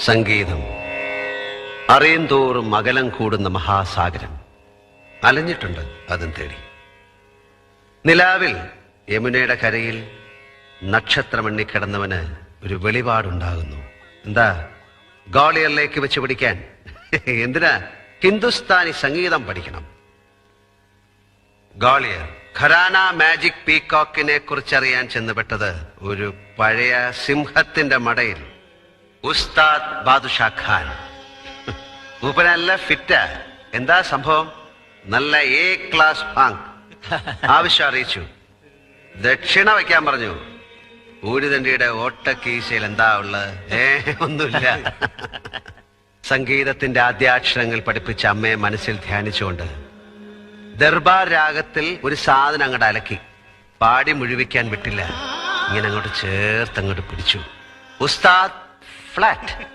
സംഗീതം അറിയുന്തോറും അകലം കൂടുന്ന മഹാസാഗരം. അലഞ്ഞിട്ടുണ്ട് അതും തേടി. നിലാവിൽ യമുനയുടെ കരയിൽ നക്ഷത്രമെണ്ണിക്കിടന്നവന് ഒരു വെളിപാടുണ്ടാകുന്നു. എന്താ? ഗ്വാളിയറിലേക്ക് വെച്ച് പിടിക്കാൻ. എന്തിനാ? ഹിന്ദുസ്ഥാനി സംഗീതം പഠിക്കണം. ഗ്വാളിയർ ഖരാന മാജിക് പീകോക്കിനെ കുറിച്ചറിയാൻ ചെന്നുപെട്ടത് ഒരു പഴയ സിംഹത്തിന്റെ മടയിൽ. ഉസ്താദ് ബാദുഷാ ഖാൻ. മൂപ്പ നല്ല ഫിറ്റാ. എന്താ സംഭവം? നല്ല എ ക്ലാസ് പാങ്ക്. ആവശ്യം അറിയിച്ചു. ദക്ഷിണ വയ്ക്കാൻ പറഞ്ഞു. ഊരുതണ്ടിയുടെ ഓട്ടക്കീശയിൽ എന്താ ഉള്ളത്? ഒന്നുമില്ല. സംഗീതത്തിന്റെ ആദ്യാക്ഷരങ്ങൾ പഠിപ്പിച്ച അമ്മയെ മനസ്സിൽ ധ്യാനിച്ചുകൊണ്ട് ദർബാർ രാഗത്തിൽ ഒരു സാധനം അങ്ങോട്ട് അലക്കി. പാടി മുഴുവിക്കാൻ വിട്ടില്ല. ഇങ്ങനെ അങ്ങോട്ട് ചേർത്ത് അങ്ങോട്ട് പിടിച്ചു. ഉസ്താദ് ഫ്ലാറ്റ്.